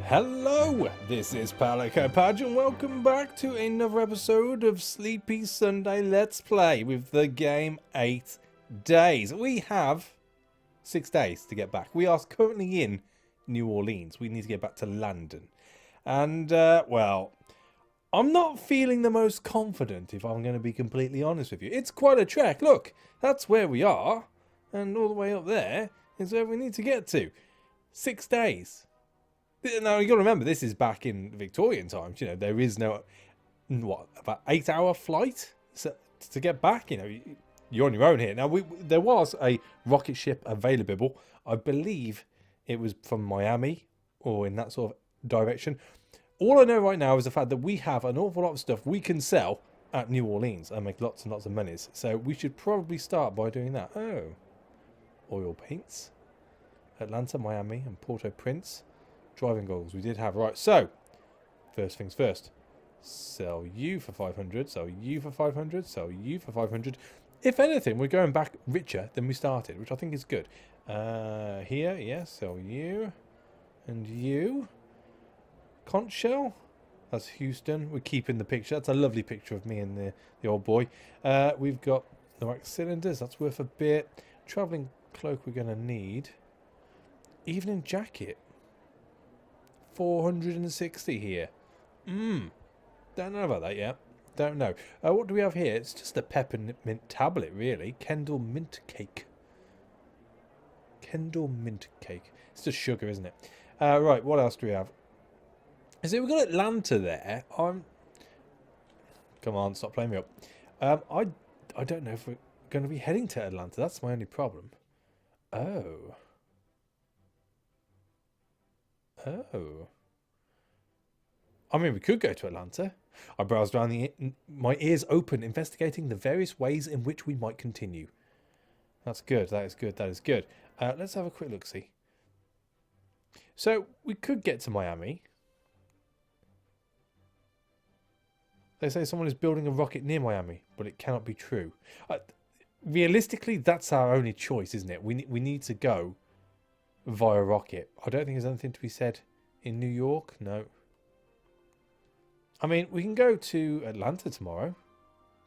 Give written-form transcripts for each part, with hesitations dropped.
Hello, this is Palico Padge and welcome back to another episode of Sleepy Sunday Let's Play with the game 8 Days. We have 6 days to get back. We are currently in New Orleans. We need to get back to London. And, well, I'm not feeling the most confident, if I'm going to be completely honest with you. It's quite a trek. Look, that's where we are. And all the way up there is where we need to get to. 6 days. Now, you've got to remember, this is back in Victorian times. You know, there is no, what, about 8-hour flight to get back. You know, you're on your own here. Now, there was a rocket ship available. I believe it was from Miami or in that sort of direction. All I know right now is the fact that we have an awful lot of stuff we can sell at New Orleans and make lots and lots of monies. So we should probably start by doing that. Oh, oil paints. Atlanta, Miami and Port-au-Prince. Driving goggles we did have. Right, so first things first, sell you for 500, sell you for 500, sell you for 500. If anything, we're going back richer than we started, which I think is good. Here, yes, sell you and you. Conch shell, that's Houston. We're keeping the picture. That's a lovely picture of me and the old boy. We've got the wax cylinders, that's worth a bit. Traveling cloak we're going to need. Evening jacket, 460 here. Don't know about that yet. Don't know. What do we have here? It's just a peppermint tablet, really. Kendall mint cake. Kendall mint cake. It's just sugar, isn't it? Right, what else do we have? Is it, we've got Atlanta there. Come on, stop playing me up. I don't know if we're going to be heading to Atlanta. That's my only problem. Oh. I mean, we could go to Atlanta. I browsed around, my ears open, investigating the various ways in which we might continue. That's good. That is good. That is good. Let's have a quick look-see. So, we could get to Miami. They say someone is building a rocket near Miami, but it cannot be true. Realistically, that's our only choice, isn't it? We need to go via rocket. I don't think there's anything to be said in New York. No. I mean, we can go to Atlanta tomorrow.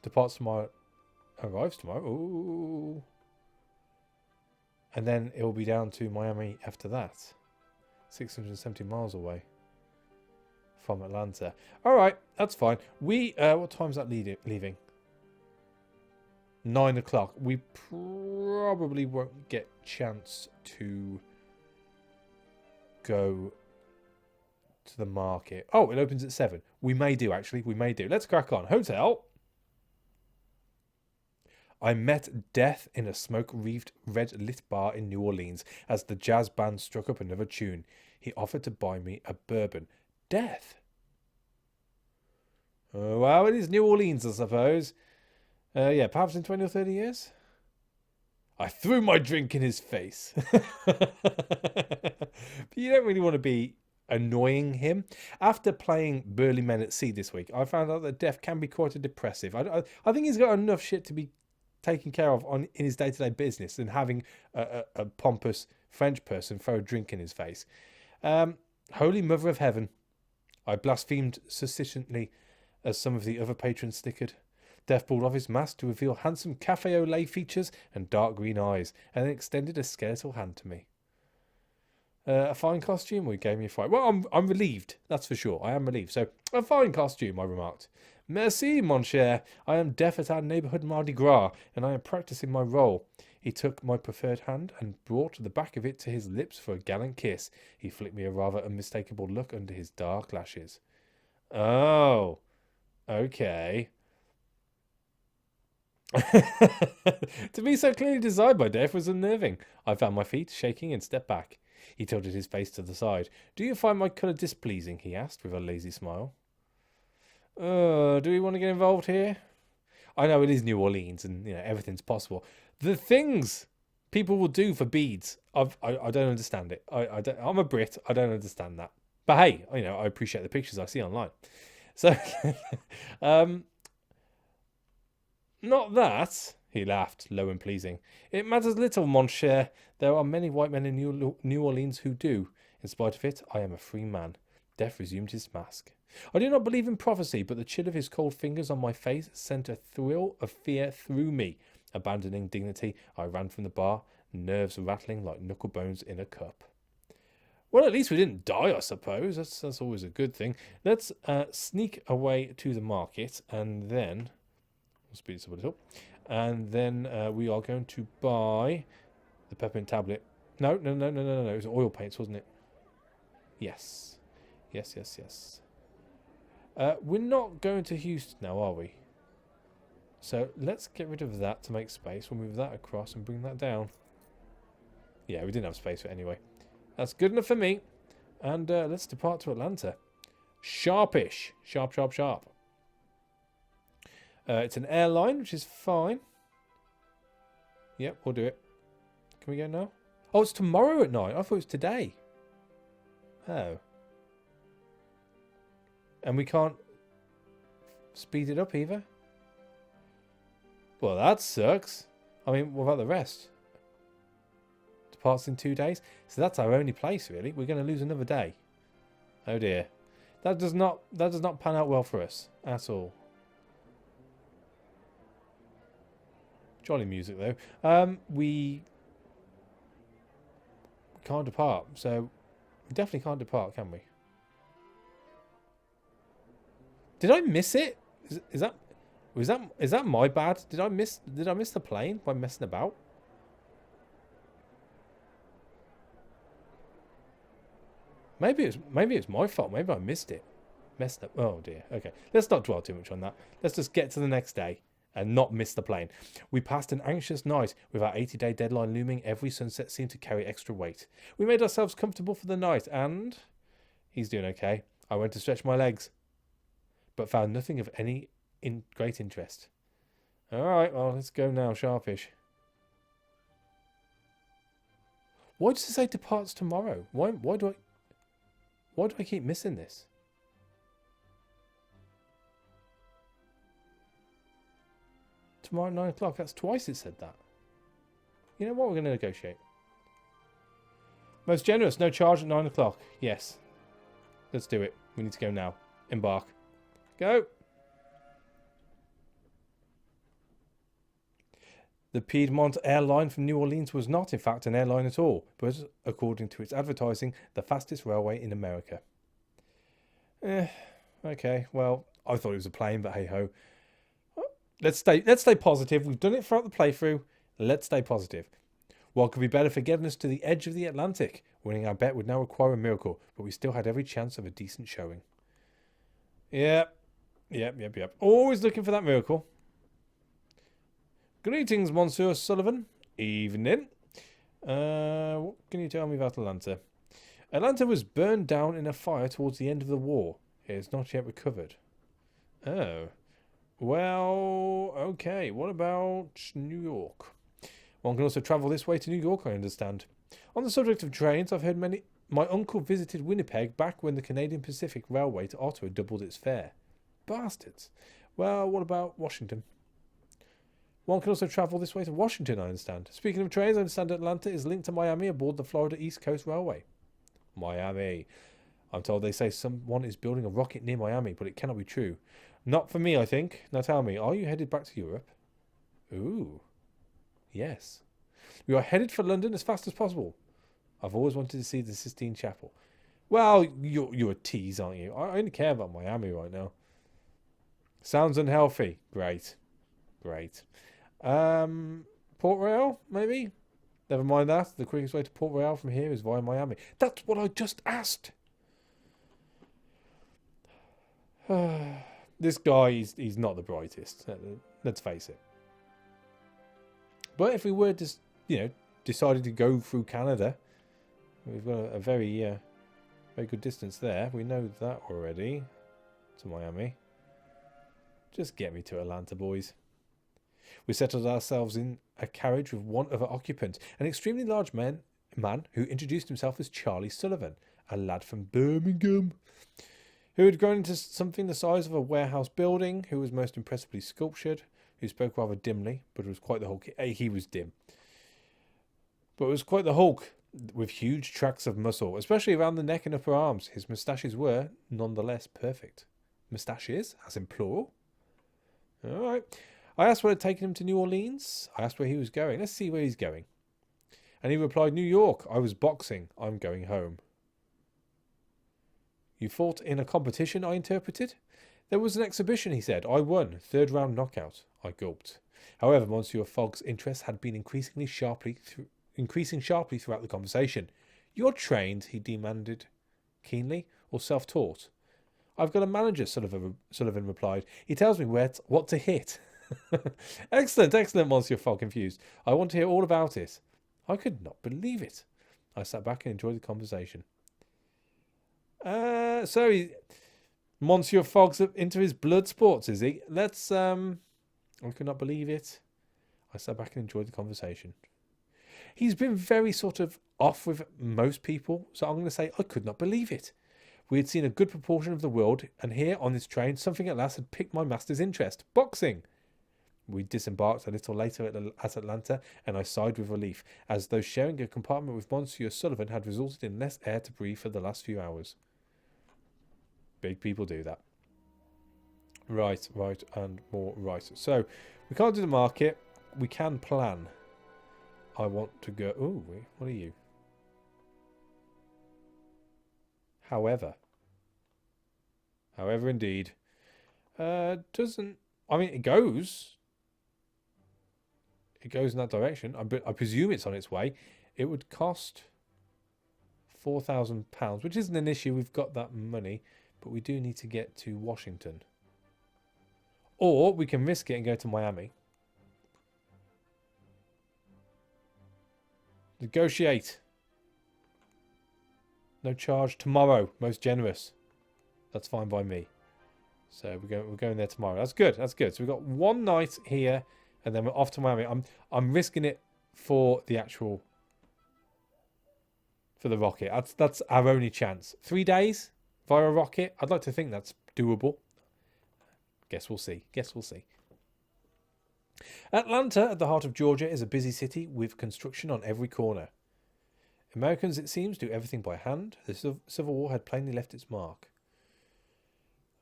Departs tomorrow, arrives tomorrow. Ooh. And then it will be down to Miami after that. 670 miles away from Atlanta. All right, that's fine. What time's that leaving? 9 o'clock. We probably won't get chance to go to the market. Oh, it opens at 7. We may do, actually. We may do. Let's crack on. Hotel. I met Death in a smoke-wreathed red-lit bar in New Orleans as the jazz band struck up another tune. He offered to buy me a bourbon. Death? Oh, well, it is New Orleans, I suppose. Yeah, perhaps in 20 or 30 years? I threw my drink in his face. But you don't really want to be annoying him. After playing Burly Men at Sea this week, I found out that Death can be quite a depressive. I think he's got enough shit to be taken care of in his day-to-day business than having a pompous French person throw a drink in his face. Holy Mother of Heaven. I blasphemed sufficiently as some of the other patrons snickered. Death pulled off his mask to reveal handsome cafe au lait features and dark green eyes, and then extended a skeletal hand to me. A fine costume, or he gave me a fright? Well, I'm relieved, that's for sure. I am relieved. So, a fine costume, I remarked. Merci, mon cher. I am Death at our neighbourhood Mardi Gras, and I am practising my role. He took my preferred hand and brought the back of it to his lips for a gallant kiss. He flicked me a rather unmistakable look under his dark lashes. Oh, okay. To be so clearly designed by Death was unnerving. I found my feet shaking and stepped back. He tilted his face to the side. Do you find my colour displeasing? He asked with a lazy smile. Do we want to get involved here? I know it is New Orleans and you know everything's possible. The things people will do for beads, I don't understand it. I'm a Brit. I don't understand that. But hey, you know I appreciate the pictures I see online. So, not that. He laughed, low and pleasing. It matters little, mon cher. There are many white men in New Orleans who do. In spite of it, I am a free man. Death resumed his mask. I do not believe in prophecy, but the chill of his cold fingers on my face sent a thrill of fear through me. Abandoning dignity, I ran from the bar, nerves rattling like knuckle bones in a cup. Well, at least we didn't die, I suppose. That's always a good thing. Let's sneak away to the market, and then we'll speed this up a little. And then we are going to buy the peppermint tablet. No. It was oil paints, wasn't it? Yes. We're not going to Houston now, are we? So let's get rid of that to make space. We'll move that across and bring that down. Yeah, we didn't have space for it anyway. That's good enough for me. And let's depart to Atlanta. Sharpish. Sharp. It's an airline, which is fine. Yep, we'll do it. Can we go now? Oh, it's tomorrow at night. I thought it was today. Oh. And we can't speed it up either? Well, that sucks. I mean, what about the rest? Departs in 2 days? So that's our only place, really. We're going to lose another day. Oh dear. That does not pan out well for us at all. Jolly music, though. We can't depart, so we definitely can't depart, can we? Did I miss it? Is that my bad? Did I miss the plane by messing about? Maybe it's my fault. Maybe I missed it. Messed up. Oh dear. Okay. Let's not dwell too much on that. Let's just get to the next day and not miss the plane. We passed an anxious night. With our 80-day deadline looming, every sunset seemed to carry extra weight. We made ourselves comfortable for the night, and he's doing okay. I went to stretch my legs, but found nothing of any great interest. All right, well, let's go now, sharpish. Why does it say departs tomorrow? Why do I keep missing this? Tomorrow at 9 o'clock. That's twice it said that. You know what? We're going to negotiate. Most generous. No charge at 9 o'clock. Yes. Let's do it. We need to go now. Embark. Go. The Piedmont airline from New Orleans was not, in fact, an airline at all, but, according to its advertising, the fastest railway in America. Okay, well, I thought it was a plane, but hey-ho. Let's stay positive. We've done it throughout the playthrough. Let's stay positive. What could be better for getting us to the edge of the Atlantic? Winning our bet would now require a miracle, but we still had every chance of a decent showing. Yep. Always looking for that miracle. Greetings, Monsieur Sullivan. Evening. What can you tell me about Atlanta? Atlanta was burned down in a fire towards the end of the war. It is not yet recovered. Oh. Well, okay. What about New York? One can also travel this way to New York, I understand. On the subject of trains, I've heard many... My uncle visited Winnipeg back when the Canadian Pacific Railway to Ottawa doubled its fare. Bastards. Well, what about Washington? One can also travel this way to Washington, I understand. Speaking of trains, I understand Atlanta is linked to Miami aboard the Florida East Coast Railway. Miami. I'm told they say someone is building a rocket near Miami, but it cannot be true. Not for me, I think. Now tell me, are you headed back to Europe? Ooh. Yes. We are headed for London as fast as possible. I've always wanted to see the Sistine Chapel. Well, you're a tease, aren't you? I only care about Miami right now. Sounds unhealthy. Great. Port Royal, maybe? Never mind that. The quickest way to Port Royal from here is via Miami. That's what I just asked. This guy, he's not the brightest. Let's face it. But if we were just, decided to go through Canada, we've got a very good distance there. We know that already. To Miami. Just get me to Atlanta, boys. We settled ourselves in a carriage with one other occupant, an extremely large man who introduced himself as Charlie Sullivan, a lad from Birmingham, who had grown into something the size of a warehouse building, who was most impressively sculptured, who spoke rather dimly, but was quite the hulk. He was dim. But was quite the hulk, with huge tracts of muscle, especially around the neck and upper arms. His moustaches were, nonetheless, perfect. Moustaches, as in plural. All right. I asked what had taken him to New Orleans. I asked where he was going. Let's see where he's going. And he replied, New York. I was boxing. I'm going home. You fought in a competition, I interpreted. There was an exhibition, he said. I won. 3rd round knockout. I gulped. However, Monsieur Fogg's interest had been increasing sharply throughout the conversation. You're trained, he demanded keenly, or self-taught? I've got a manager, Sullivan replied. He tells me what to hit. Excellent, excellent, Monsieur Fogg, confused. I want to hear all about it. I could not believe it. I sat back and enjoyed the conversation. Monsieur Fogg's into his blood sports, is he? I could not believe it. I sat back and enjoyed the conversation. He's been very sort of off with most people, so I'm going to say I could not believe it. We had seen a good proportion of the world, and here on this train, something at last had piqued my master's interest. Boxing. We disembarked a little later at Atlanta, and I sighed with relief, as though sharing a compartment with Monsieur Sullivan had resulted in less air to breathe for the last few hours. Big people do that. Right, and more right. So, we can't do the market. We can plan. I want to go... Ooh, what are you? However, indeed. Doesn't... I mean, it goes... It goes in that direction. I presume it's on its way. It would cost £4,000, which isn't an issue. We've got that money. But we do need to get to Washington. Or we can risk it and go to Miami. Negotiate. No charge tomorrow. Most generous. That's fine by me. So we're going there tomorrow. That's good. That's good. So we've got one night here, and then we're off to Miami. I'm risking it for the actual, for the rocket. That's our only chance. 3 days via rocket. I'd like to think that's doable. Guess we'll see. Atlanta, at the heart of Georgia, is a busy city with construction on every corner. Americans, it seems, do everything by hand. The Civil War had plainly left its mark.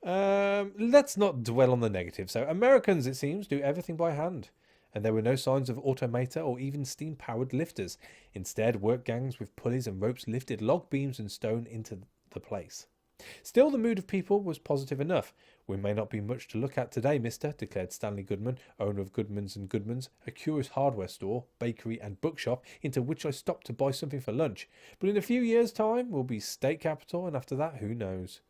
Let's not dwell on the negative. So, Americans, it seems, do everything by hand. And there were no signs of automata or even steam-powered lifters. Instead, work gangs with pulleys and ropes lifted log beams and stone into the place. Still, the mood of people was positive enough. We may not be much to look at today, mister, declared Stanley Goodman, owner of Goodman's and Goodman's, a curious hardware store, bakery and bookshop into which I stopped to buy something for lunch. But in a few years' time, we'll be state capital, and after that, who knows?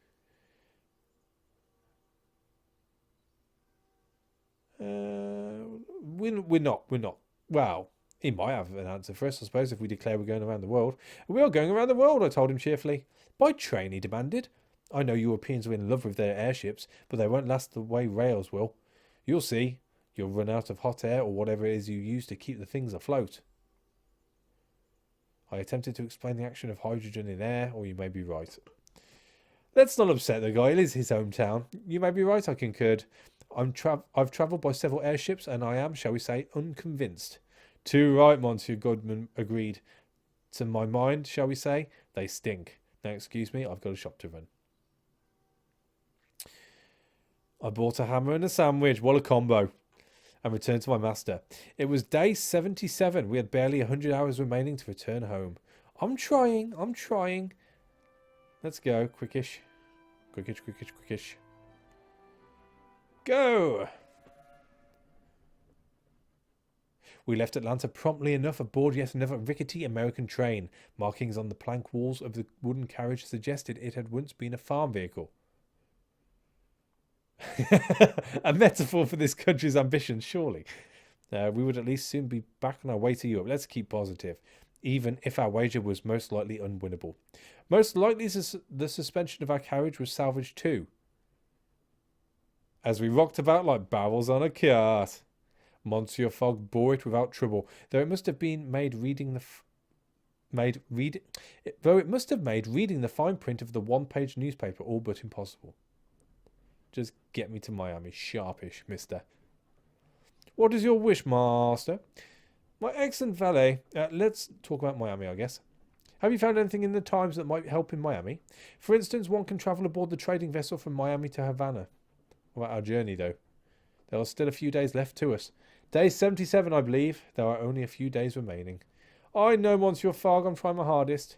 We're not. Well, he might have an answer for us, I suppose, if we declare we're going around the world. We are going around the world, I told him cheerfully. By train, he demanded. I know Europeans are in love with their airships, but they won't last the way rails will. You'll see. You'll run out of hot air or whatever it is you use to keep the things afloat. I attempted to explain the action of hydrogen in air, or you may be right. Let's not upset the guy. It is his hometown. You may be right, I concurred. I've travelled by several airships, and I am, shall we say, unconvinced. Too right, Monsieur Goodman agreed. To my mind, shall we say, they stink. Now, excuse me, I've got a shop to run. I bought a hammer and a sandwich. What a combo. And returned to my master. It was day 77. We had barely 100 hours remaining to return home. I'm trying. Let's go. Quickish. Go! We left Atlanta promptly enough aboard yet another rickety American train. Markings on the plank walls of the wooden carriage suggested it had once been a farm vehicle. A metaphor for this country's ambitions, surely. We would at least soon be back on our way to Europe. Let's keep positive, even if our wager was most likely unwinnable. Most likely the suspension of our carriage was salvaged too, as we rocked about like barrels on a cart. Monsieur Fogg bore it without trouble, though it must have made reading the fine print of the one-page newspaper all but impossible. Just get me to Miami, sharpish, mister. What is your wish, master? My excellent valet. Let's talk about Miami, I guess. Have you found anything in the Times that might help in Miami? For instance, one can travel aboard the trading vessel from Miami to Havana. What about our journey, though? There are still a few days left to us. Day 77, I believe. There are only a few days remaining. I know, Monsieur Fogg. I'm trying my hardest.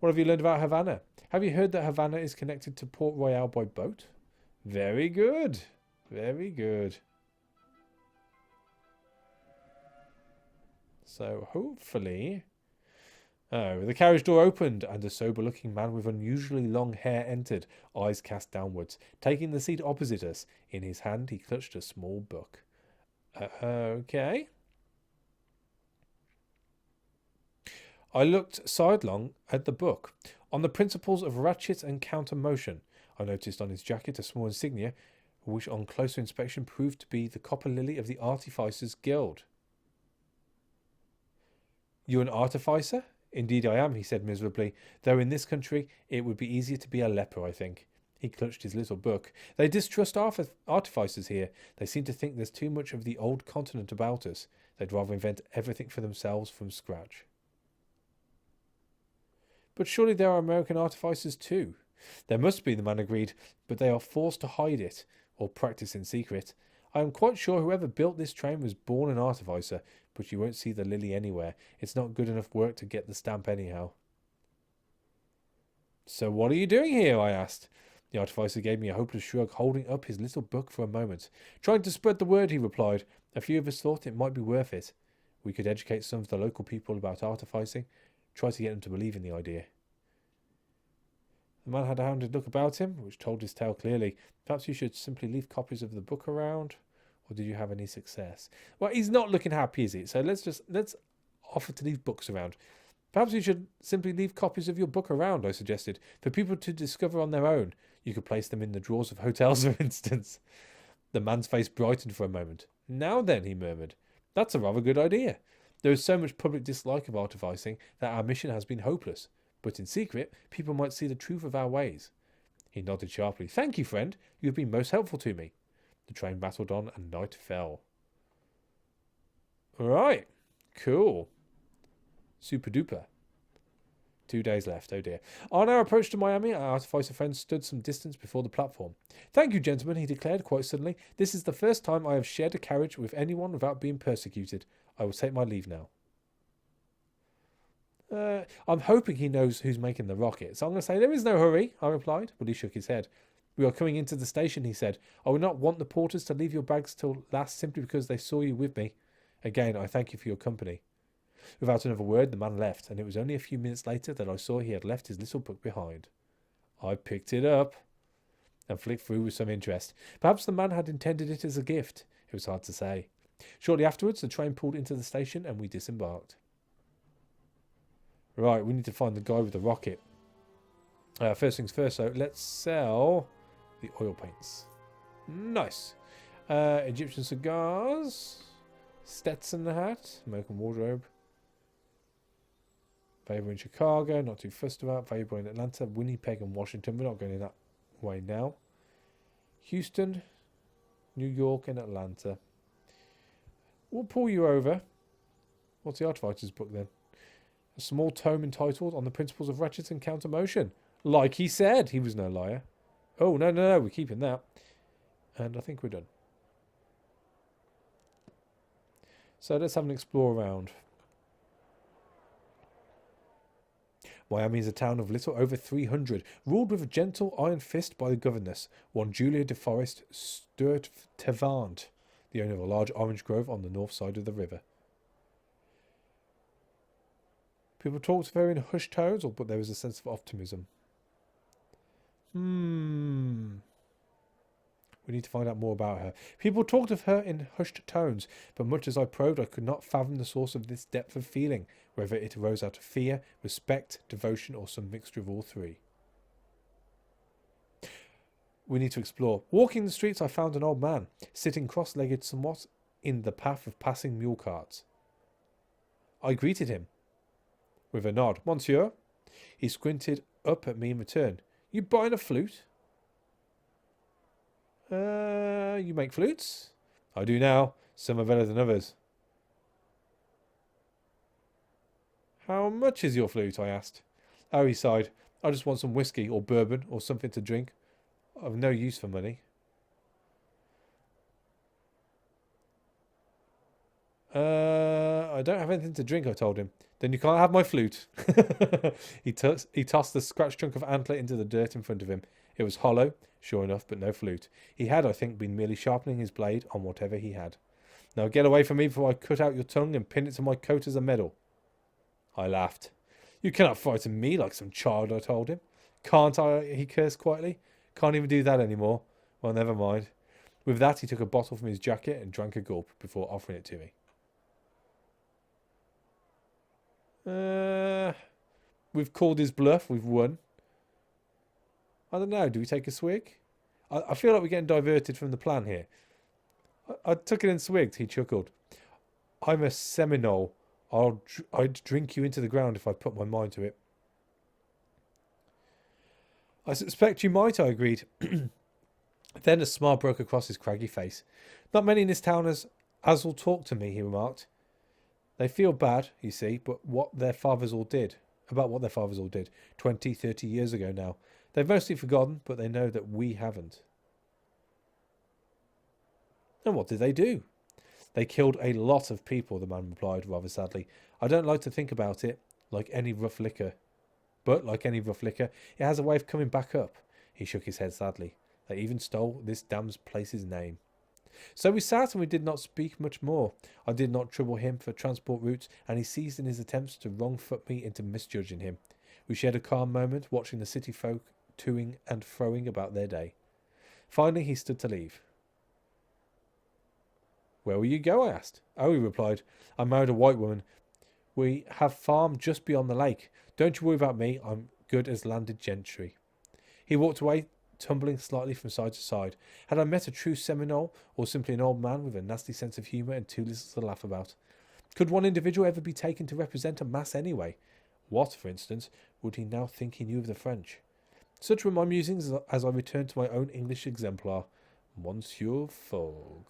What have you learned about Havana? Have you heard that Havana is connected to Port Royal by boat? Very good. Very good. So, hopefully... Oh, the carriage door opened, and a sober-looking man with unusually long hair entered, eyes cast downwards. Taking the seat opposite us, in his hand he clutched a small book. Okay. I looked sidelong at the book. On the principles of ratchet and counter motion. I noticed on his jacket a small insignia, which on closer inspection proved to be the copper lily of the Artificers' Guild. You an artificer? Indeed I am, he said miserably, though in this country it would be easier to be a leper, I think. He clutched his little book. They distrust artificers here. They seem to think there's too much of the old continent about us. They'd rather invent everything for themselves from scratch. But surely there are American artificers too. There must be, the man agreed, but they are forced to hide it, or practice in secret. I am quite sure whoever built this train was born an artificer, but you won't see the lily anywhere. It's not good enough work to get the stamp anyhow. So what are you doing here? I asked. The artificer gave me a hopeless shrug, holding up his little book for a moment. Trying to spread the word, he replied. A few of us thought it might be worth it. We could educate some of the local people about artificing, try to get them to believe in the idea. The man had a hounded look about him, which told his tale clearly. Perhaps you should simply leave copies of the book around. Or did you have any success? Well, he's not looking happy, is he? So let's offer to leave books around. Perhaps you should simply leave copies of your book around, I suggested, for people to discover on their own. You could place them in the drawers of hotels, for instance. The man's face brightened for a moment. Now then, he murmured, that's a rather good idea. There is so much public dislike of artificing that our mission has been hopeless. But in secret, people might see the truth of our ways. He nodded sharply. Thank you, friend. You have been most helpful to me. The train battled on and night fell. Alright. Cool. Super duper. 2 days left, oh dear. On our approach to Miami, our artificer friend stood some distance before the platform. Thank you, gentlemen, he declared quite suddenly. This is the first time I have shared a carriage with anyone without being persecuted. I will take my leave now. I'm hoping he knows who's making the rocket, so I'm going to say there is no hurry, I replied, but he shook his head. We are coming into the station, he said. I would not want the porters to leave your bags till last simply because they saw you with me. Again, I thank you for your company. Without another word, the man left, and it was only a few minutes later that I saw he had left his little book behind. I picked it up and flicked through with some interest. Perhaps the man had intended it as a gift. It was hard to say. Shortly afterwards, the train pulled into the station and we disembarked. Right, we need to find the guy with the rocket. First things first, so let's sell the oil paints. Nice. Egyptian cigars. Stetson hat. American wardrobe. Valuable in Chicago. Not too fussed about. Valuable in Atlanta. Winnipeg and Washington. We're not going in that way now. Houston. New York and Atlanta. We'll pull you over. What's the Artificer's book then? A small tome entitled On the Principles of Ratchet and Counter Motion. Like he said. He was no liar. Oh, no, we're keeping that. And I think we're done. So let's have an explore around. Miami is a town of little over 300, ruled with a gentle iron fist by the governess, one Julia DeForest Sturt-Tevant, the owner of a large orange grove on the north side of the river. People talked of her in hushed tones, but there was a sense of optimism. We need to find out more about her. People talked of her in hushed tones, but much as I probed, I could not fathom the source of this depth of feeling, whether it arose out of fear, respect, devotion, or some mixture of all three. We need to explore. Walking the streets, I found an old man, sitting cross-legged somewhat in the path of passing mule carts. I greeted him with a nod. Monsieur. He squinted up at me in return. You buying a flute? You make flutes? I do now. Some are better than others. How much is your flute? I asked. Oh, he sighed. I just want some whiskey or bourbon or something to drink. I've no use for money. I don't have anything to drink, I told him. Then you can't have my flute. He tossed the scratched chunk of antler into the dirt in front of him. It was hollow, sure enough, but no flute. He had, I think, been merely sharpening his blade on whatever he had. Now get away from me before I cut out your tongue and pin it to my coat as a medal. I laughed. You cannot frighten me like some child, I told him. Can't I? He cursed quietly. Can't even do that anymore. Well, never mind. With that, he took a bottle from his jacket and drank a gulp before offering it to me. We've called his bluff. We've won. I don't know. Do we take a swig? I feel like we're getting diverted from the plan here. I took it and swigged. He chuckled. I'm a Seminole. I'd drink you into the ground if I put my mind to it. I suspect you might, I agreed. Then a smile broke across his craggy face. Not many in this town as will talk to me, he remarked. They feel bad, you see, but what their fathers all did. 20, 30 years ago now. They've mostly forgotten, but they know that we haven't. And what did they do? They killed a lot of people, the man replied rather sadly. I don't like to think about it, like any rough liquor. But, like any rough liquor, it has a way of coming back up. He shook his head sadly. They even stole this damned place's name. So we sat and we did not speak much more. I did not trouble him for transport routes, and he ceased in his attempts to wrong-foot me into misjudging him. We shared a calm moment, watching the city folk toing and froing about their day. Finally, he stood to leave. Where will you go? I asked. Oh, he replied. I married a white woman. We have farm just beyond the lake. Don't you worry about me. I'm good as landed gentry. He walked away, tumbling slightly from side to side. Had I met a true Seminole, or simply an old man with a nasty sense of humour and too little to laugh about? Could one individual ever be taken to represent a mass anyway? What, for instance, would he now think he knew of the French? Such were my musings as I returned to my own English exemplar, Monsieur Fogg.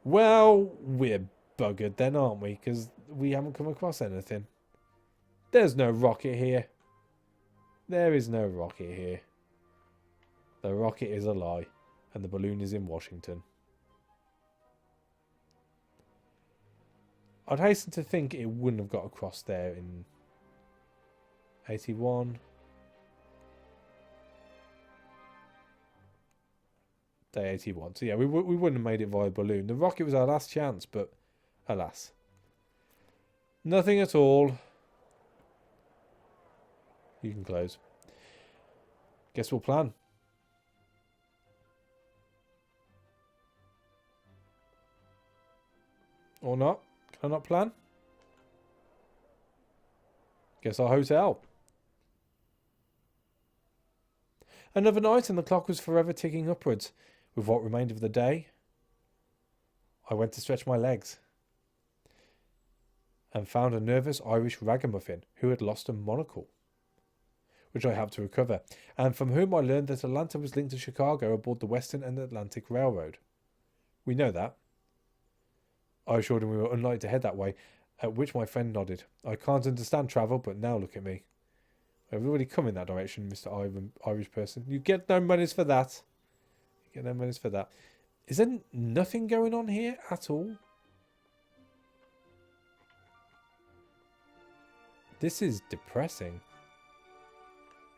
Well, we're buggered then, aren't we? Because we haven't come across anything. There's no rocket here. There is no rocket here. The rocket is a lie, and the balloon is in Washington. I'd hasten to think it wouldn't have got across there in 81. Day 81. So yeah, we wouldn't have made it via balloon. The rocket was our last chance, but alas. Nothing at all. You can close. Guess we'll plan. Or not? Can I not plan? Guess our hotel. Another night and the clock was forever ticking upwards. With what remained of the day, I went to stretch my legs and found a nervous Irish ragamuffin who had lost a monocle, which I helped to recover, and from whom I learned that Atlanta was linked to Chicago aboard the Western and Atlantic Railroad. We know that. I assured him we were unlikely to head that way, at which my friend nodded. I can't understand travel, but now look at me. I've already come in that direction, Mr. Irish person. You get no monies for that. You get no monies for that. Is there nothing going on here at all? This is depressing.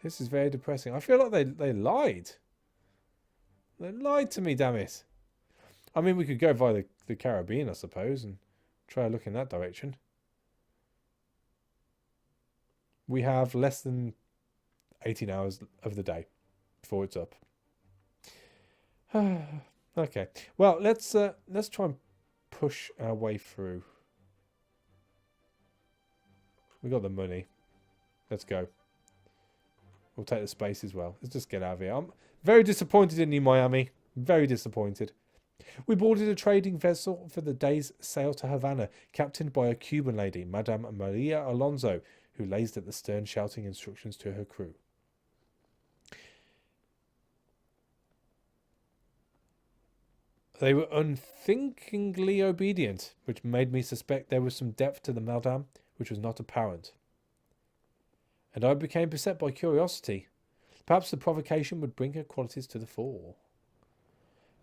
This is very depressing. I feel like they lied. They lied to me, damn it. I mean, we could go via the Caribbean, I suppose, and try a look in that direction. We have less than 18 hours of the day before it's up. Okay. Well, let's try and push our way through. We got the money. Let's go. We'll take the space as well. Let's just get out of here. I'm very disappointed in you, Miami. Very disappointed. We boarded a trading vessel for the day's sail to Havana, captained by a Cuban lady, Madame Maria Alonso, who lazed at the stern shouting instructions to her crew. They were unthinkingly obedient, which made me suspect there was some depth to the Madame which was not apparent. and I became beset by curiosity. Perhaps the provocation would bring her qualities to the fore.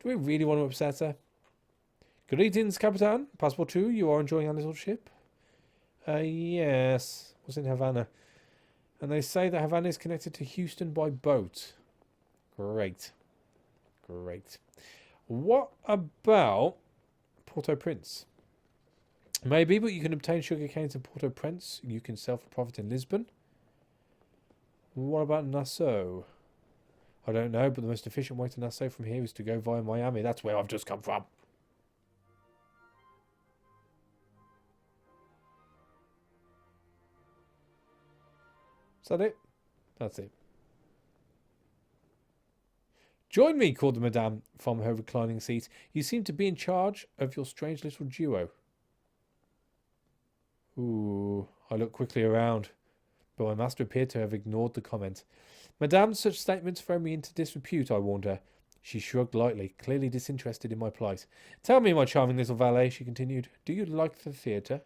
Do we really want to upset her? Greetings, Capitan. Passpartout, you are enjoying our little ship? Yes. Was in Havana. And they say that Havana is connected to Houston by boat. Great. Great. What about Port-au-Prince? Maybe, but you can obtain sugar canes in Port-au-Prince. You can sell for profit in Lisbon. What about Nassau? I don't know, but the most efficient way to Nassau from here is to go via Miami. That's where I've just come from. Is that it? That's it. Join me, called the madame from her reclining seat. You seem to be in charge of your strange little duo. Ooh, I looked quickly around, but my master appeared to have ignored the comment. Madame, such statements throw me into disrepute, I warned her. She shrugged lightly, clearly disinterested in my plight. Tell me, my charming little valet, she continued, do you like the theatre?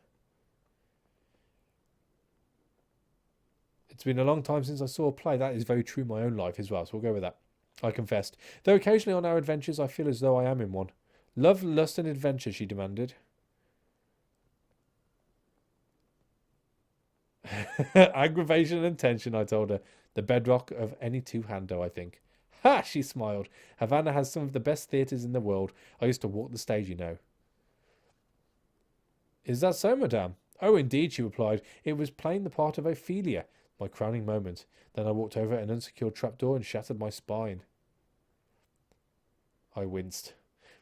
It's been a long time since I saw a play. That is very true in my own life as well, so we'll go with that. I confessed. Though occasionally on our adventures I feel as though I am in one. Love, lust and adventure, she demanded. Aggravation and tension, I told her. The bedrock of any two-hander, I think. Ha! She smiled. Havana has some of the best theatres in the world. I used to walk the stage, you know. Is that so, madame? Oh, indeed, she replied. It was playing the part of Ophelia. My crowning moment. Then I walked over an unsecured trapdoor and shattered my spine. I winced,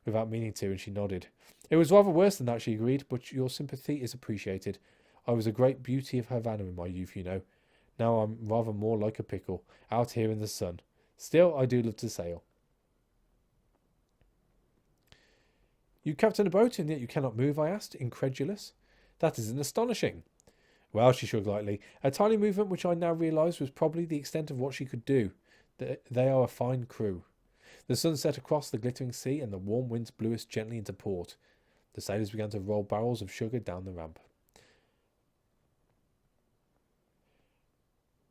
without meaning to, and she nodded. It was rather worse than that, she agreed, but your sympathy is appreciated. I was a great beauty of Havana in my youth, you know. Now I'm rather more like a pickle, out here in the sun. Still, I do love to sail. You captain a boat, and yet you cannot move, I asked, incredulous. That isn't astonishing. Well, she shrugged lightly. A tiny movement which I now realised was probably the extent of what she could do. They are a fine crew. The sun set across the glittering sea, and the warm winds blew us gently into port. The sailors began to roll barrels of sugar down the ramp.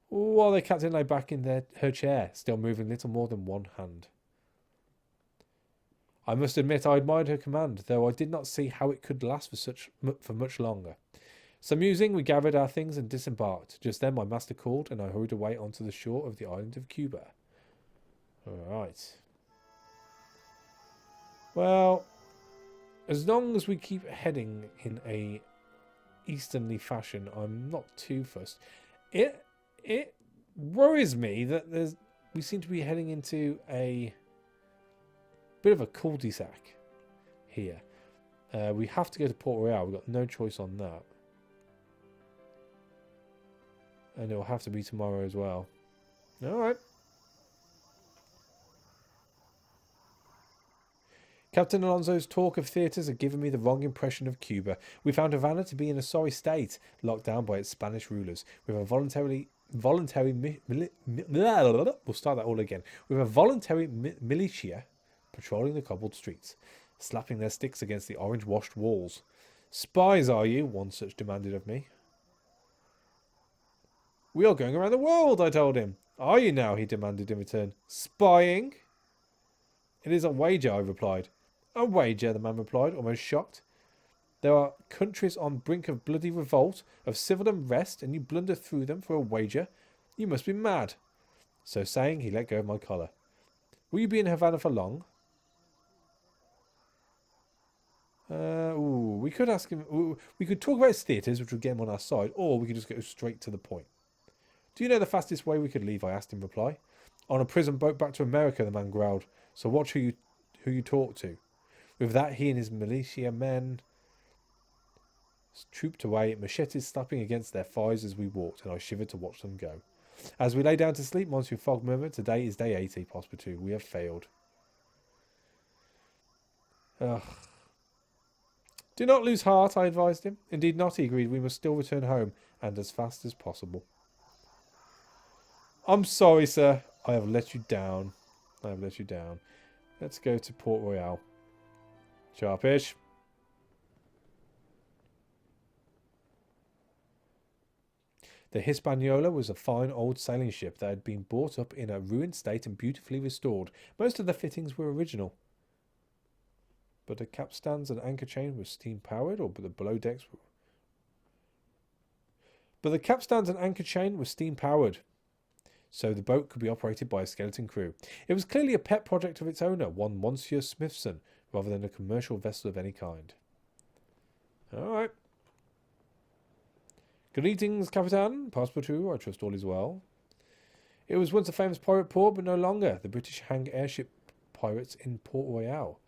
While the captain lay back in her chair, still moving little more than one hand. I must admit I admired her command, though I did not see how it could last for much longer. So musing, we gathered our things and disembarked. Just then my master called, and I hurried away onto the shore of the island of Cuba. Alright. Well, as long as we keep heading in a easternly fashion, I'm not too fussed. It worries me that we seem to be heading into a bit of a cul-de-sac here. We have to go to Port Royal. We've got no choice on that. And it'll have to be tomorrow as well. Alright. Captain Alonso's talk of theatres had given me the wrong impression of Cuba. We found Havana to be in a sorry state, locked down by its Spanish rulers, with a voluntary we'll start that all again. With a voluntary militia patrolling the cobbled streets, slapping their sticks against the orange-washed walls. Spies, are you? One such demanded of me. We are going around the world, I told him. Are you now? He demanded in return. Spying? It is a wager, I replied. A wager, the man replied, almost shocked. There are countries on brink of bloody revolt, of civil unrest, and you blunder through them for a wager? You must be mad. So saying, he let go of my collar. Will you be in Havana for long? We could ask him. We could talk about his theatres, which would get him on our side, or we could just go straight to the point. Do you know the fastest way we could leave? I asked in reply. On a prison boat back to America, the man growled. So watch who you talk to. With that, he and his militia men trooped away, machetes slapping against their thighs as we walked, and I shivered to watch them go. As we lay down to sleep, Monsieur Fogg murmured, "Today is day 80, Passpartout. We have failed." Ugh. Do not lose heart, I advised him. Indeed not, he agreed. We must still return home, and as fast as possible. I'm sorry, sir. I have let you down. Let's go to Port Royal. Sharpish. The Hispaniola was a fine old sailing ship that had been brought up in a ruined state and beautifully restored. Most of the fittings were original. But the capstans and anchor chain were steam-powered, or the below decks were... But the capstans and anchor chain were steam-powered, so the boat could be operated by a skeleton crew. It was clearly a pet project of its owner, one Monsieur Smithson, rather than a commercial vessel of any kind. All right. Greetings, Capitan. Passpartout, I trust all is well. It was once a famous pirate port, but no longer. The British hang airship pirates in Port Royal.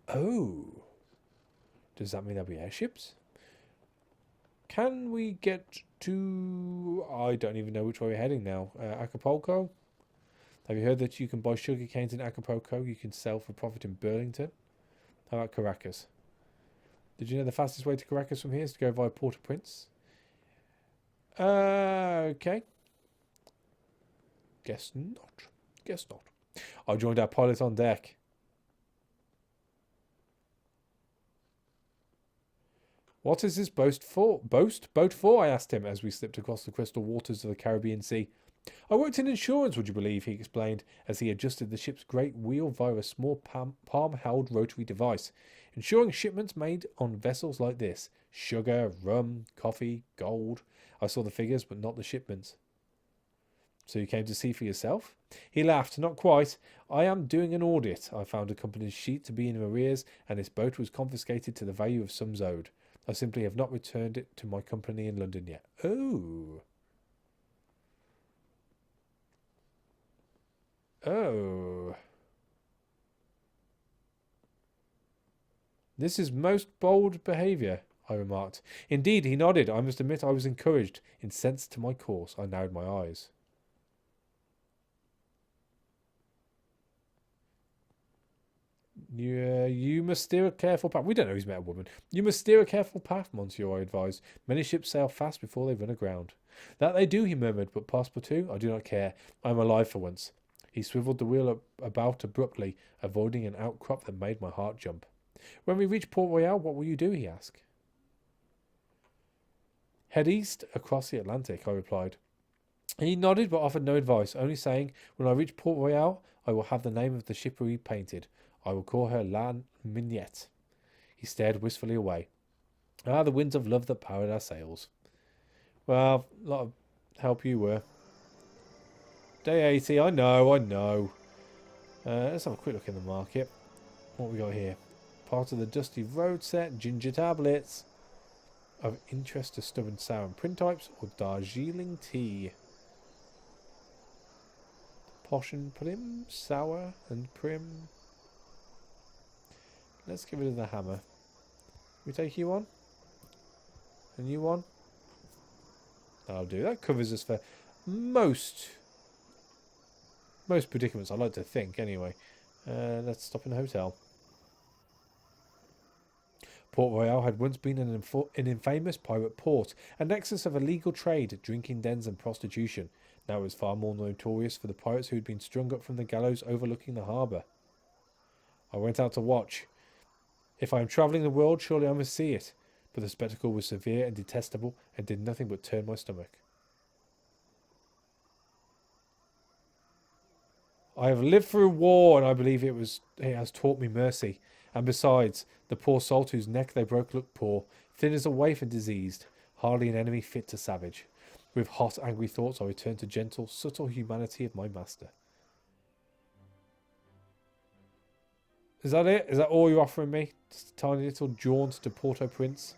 Oh. Does that mean there'll be airships? Can we get to... I don't even know which way we're heading now. Acapulco? Have you heard that you can buy sugar canes in Acapulco? You can sell for profit in Burlington? How about Caracas? Did you know the fastest way to Caracas from here is to go via Port-au-Prince? Okay. Guess not. Guess not. I joined our pilot on deck. What is this boat for? I asked him as we slipped across the crystal waters of the Caribbean Sea. I worked in insurance, would you believe, he explained, as he adjusted the ship's great wheel via a small palm-held rotary device, ensuring shipments made on vessels like this. Sugar, rum, coffee, gold. I saw the figures, but not the shipments. So you came to see for yourself? He laughed. Not quite. I am doing an audit. I found a company's sheet to be in arrears, and this boat was confiscated to the value of sums owed. I simply have not returned it to my company in London yet. Oh. Oh. This is most bold behaviour, I remarked. Indeed, he nodded. I must admit I was encouraged. Incensed to my course, I narrowed my eyes. You must steer a careful path. We don't know he's met a woman. You must steer a careful path, monsieur, I advised. Many ships sail fast before they run aground. That they do, he murmured, but Passpartout, I do not care. I am alive for once. He swiveled the wheel about abruptly, avoiding an outcrop that made my heart jump. When we reach Port Royal, what will you do, he asked. Head east across the Atlantic, I replied. He nodded but offered no advice, only saying, when I reach Port Royal, I will have the name of the ship repainted. I will call her La Mignette. He stared wistfully away. Ah, the winds of love that powered our sails. Well, a lot of help you were. Day 80, I know. Let's have a quick look in the market. What we got here? Part of the dusty road set, ginger tablets. Of interest to stubborn sour and print types, or Darjeeling tea. Posh and prim, sour and prim. Let's get rid of the hammer. We take you on? And you on? That'll do. That covers us for most predicaments, I like to think, anyway. Let's stop in a hotel. Port Royal had once been an infamous pirate port, a nexus of illegal trade, drinking dens and prostitution. Now it was far more notorious for the pirates who had been strung up from the gallows overlooking the harbour. I went out to watch. If I am travelling the world, surely I must see it. But the spectacle was severe and detestable, and did nothing but turn my stomach. I have lived through war, and I believe it has taught me mercy. And besides, the poor salt whose neck they broke looked poor, thin as a waif and diseased, hardly an enemy fit to savage. With hot, angry thoughts, I returned to gentle, subtle humanity of my master. Is that it? Is that all you're offering me? Just a tiny little jaunt to Port-au-Prince?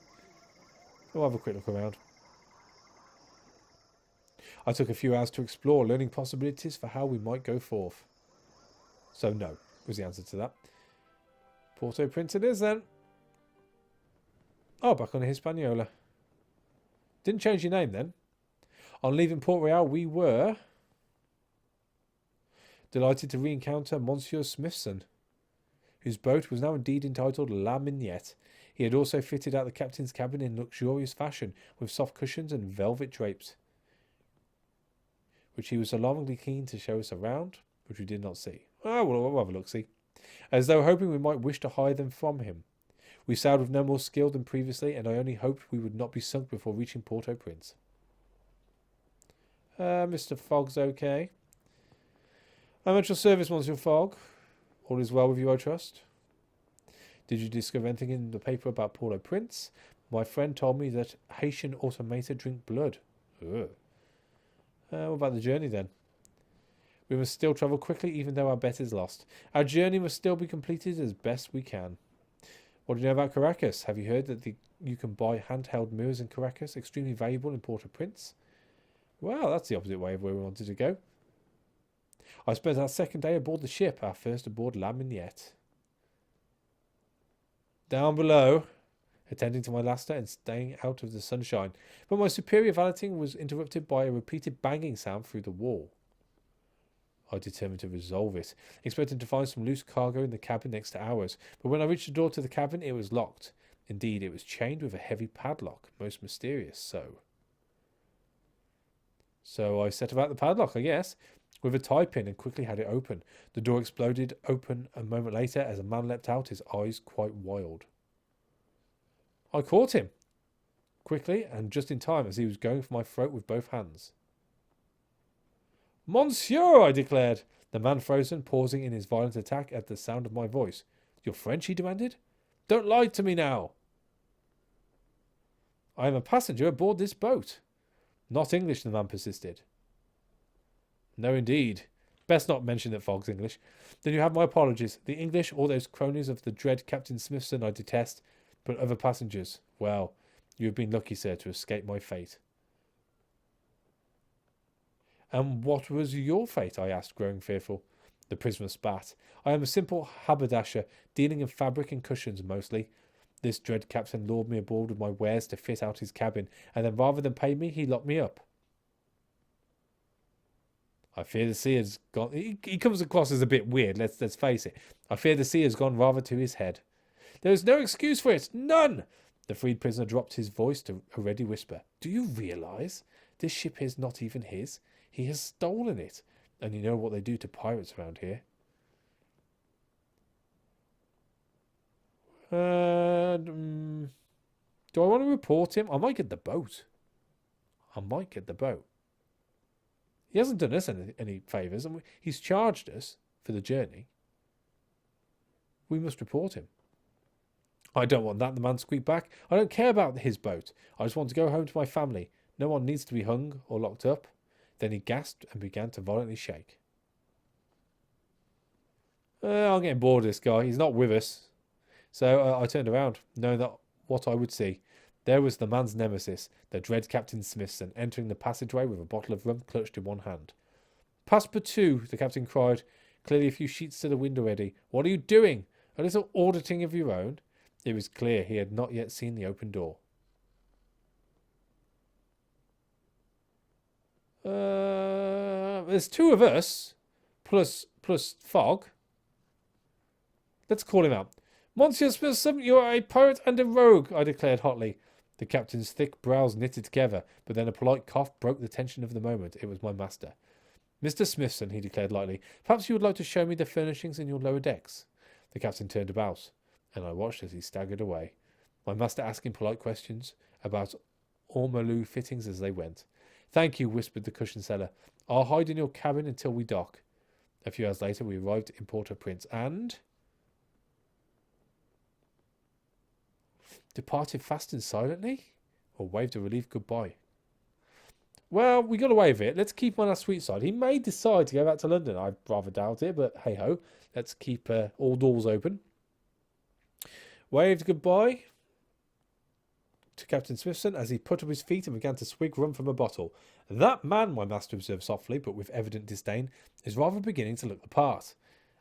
We'll have a quick look around. I took a few hours to explore, learning possibilities for how we might go forth. So no, was the answer to that. Port-au-Prince it is then. Oh, back on the Hispaniola. Didn't change your name then. On leaving Port Royal, we were delighted to re-encounter Monsieur Smithson, whose boat was now indeed entitled La Mignette. He had also fitted out the captain's cabin in luxurious fashion, with soft cushions and velvet drapes, which he was alarmingly keen to show us around, which we did not see. Oh, well, we'll have a look-see. As though hoping we might wish to hire them from him. We sailed with no more skill than previously, and I only hoped we would not be sunk before reaching Port-au-Prince. Mr. Fogg's okay. I'm at your service, Monsieur Fogg. All is well with you, I trust. Did you discover anything in the paper about Paulo Prince? My friend told me that Haitian automata drink blood. Ugh. What about the journey then? We must still travel quickly even though our bet is lost. Our journey must still be completed as best we can. What do you know about Caracas? Have you heard that you can buy handheld mirrors in Caracas? Extremely valuable in Port-au-Prince. Well, that's the opposite way of where we wanted to go. I spent our second day aboard the ship, our first aboard La Mignette. Down below, attending to my laster and staying out of the sunshine. But my superior valeting was interrupted by a repeated banging sound through the wall. I determined to resolve it, expecting to find some loose cargo in the cabin next to ours. But when I reached the door to the cabin, it was locked. Indeed, it was chained with a heavy padlock. Most mysterious, So I set about the padlock, I guess, with a tie pin and quickly had it open. The door exploded open a moment later as a man leapt out, his eyes quite wild. I caught him quickly and just in time as he was going for my throat with both hands. Monsieur, I declared, the man frozen, pausing in his violent attack at the sound of my voice. You're French, he demanded. Don't lie to me now. I am a passenger aboard this boat. Not English, the man persisted. No, indeed. Best not mention that Fogg's English. Then you have my apologies. The English, all those cronies of the dread Captain Smithson, I detest. But other passengers, well, you have been lucky, sir, to escape my fate. And what was your fate? I asked, growing fearful. The prisoner spat. I am a simple haberdasher, dealing in fabric and cushions mostly. This dread captain lured me aboard with my wares to fit out his cabin, and then rather than pay me, he locked me up. I fear the sea has gone... He comes across as a bit weird, let's face it. I fear the sea has gone rather to his head. There is no excuse for it, none! The freed prisoner dropped his voice to a ready whisper. Do you realise? This ship is not even his. He has stolen it, and you know what they do to pirates around here. Do I want to report him? I might get the boat. He hasn't done us any favours, and he's charged us for the journey. We must report him. I don't want that, the man squeaked back. I don't care about his boat. I just want to go home to my family. No one needs to be hung or locked up. Then he gasped and began to violently shake. I'm getting bored of this guy. He's not with us. So I turned around, knowing that what I would see. There was the man's nemesis, the dread Captain Smithson, entering the passageway with a bottle of rum clutched in one hand. Passpartout, the captain cried, clearly a few sheets to the wind already. What are you doing? A little auditing of your own? It was clear he had not yet seen the open door. There's two of us, plus Fogg. Let's call him out. Monsieur Smithson, you are a pirate and a rogue, I declared hotly. The captain's thick brows knitted together, but then a polite cough broke the tension of the moment. It was my master. Mr. Smithson, he declared lightly, perhaps you would like to show me the furnishings in your lower decks. The captain turned about, and I watched as he staggered away, my master asking polite questions about ormolu fittings as they went. Thank you, whispered the cushion seller. I'll hide in your cabin until we dock. A few hours later, we arrived in Port-au-Prince and departed fast and silently, or waved a relieved goodbye. Well, we got away with it. Let's keep him on our sweet side. He may decide to go back to London. I rather doubt it, but hey-ho. Let's keep all doors open. Waved goodbye to Captain Smithson as he put up his feet and began to swig rum from a bottle. That man, my master observed softly, but with evident disdain, is rather beginning to look the part.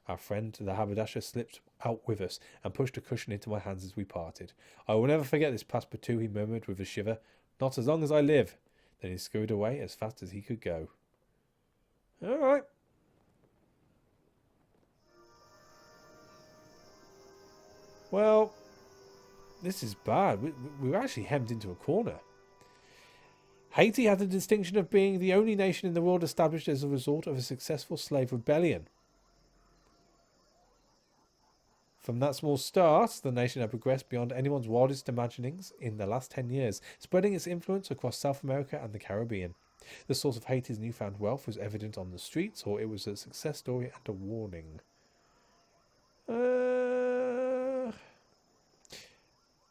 Our friend, the haberdasher, slipped out with us and pushed a cushion into my hands as we parted. I will never forget this Passpartout, he murmured with a shiver. Not as long as I live. Then he scurried away as fast as he could go. All right. Well, this is bad. We were actually hemmed into a corner. Haiti had the distinction of being the only nation in the world established as a result of a successful slave rebellion. From that small start, the nation had progressed beyond anyone's wildest imaginings in the last 10 years, spreading its influence across South America and the Caribbean. The source of Haiti's newfound wealth was evident on the streets, or it was a success story and a warning.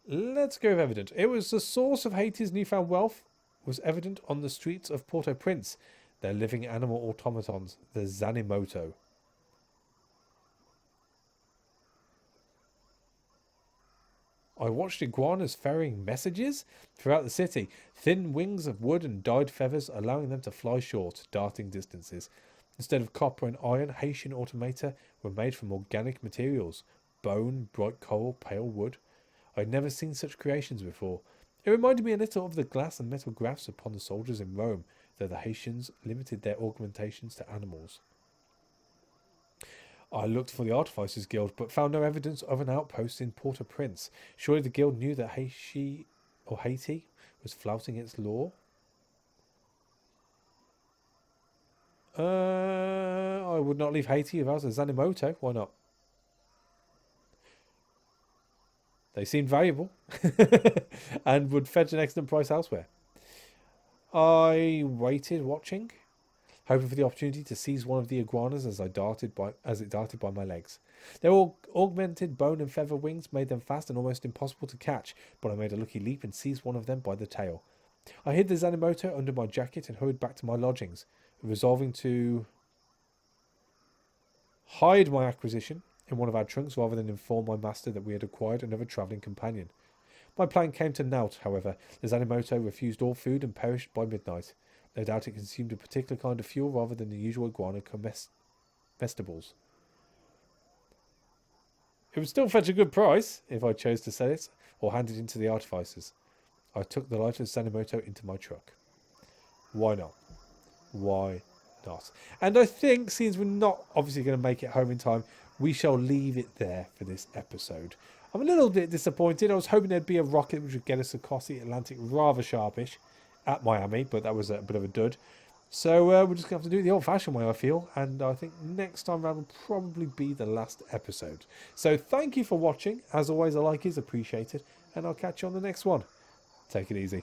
Let's go with evident. It was the source of Haiti's newfound wealth was evident on the streets of Port-au-Prince. Their living animal automatons, the Zanimoto. I watched iguanas ferrying messages throughout the city, thin wings of wood and dyed feathers allowing them to fly short, darting distances. Instead of copper and iron, Haitian automata were made from organic materials, bone, bright coral, pale wood. I had never seen such creations before. It reminded me a little of the glass and metal graphs upon the soldiers in Rome, though the Haitians limited their augmentations to animals. I looked for the Artificers Guild, but found no evidence of an outpost in Port-au-Prince. Surely the guild knew that Haiti was flouting its law? I would not leave Haiti if I was a Zanimoto. Why not? They seemed valuable and would fetch an excellent price elsewhere. I waited, watching, hoping for the opportunity to seize one of the iguanas as it darted by my legs. Their augmented bone and feather wings made them fast and almost impossible to catch, but I made a lucky leap and seized one of them by the tail. I hid the Zanimoto under my jacket and hurried back to my lodgings, resolving to hide my acquisition in one of our trunks rather than inform my master that we had acquired another travelling companion. My plan came to naught, however. The Zanimoto refused all food and perished by midnight. No doubt it consumed a particular kind of fuel rather than the usual iguana comestibles. It would still fetch a good price if I chose to sell it or hand it in to the artificers. I took the lifeless Zanimoto into my truck. Why not? Why not? And I think, since we're not obviously going to make it home in time, we shall leave it there for this episode. I'm a little bit disappointed. I was hoping there'd be a rocket which would get us across the Atlantic rather sharpish at Miami, but that was a bit of a dud. So we're just going to have to do it the old-fashioned way, I feel. And I think next time around will probably be the last episode. So thank you for watching. As always, a like is appreciated. And I'll catch you on the next one. Take it easy.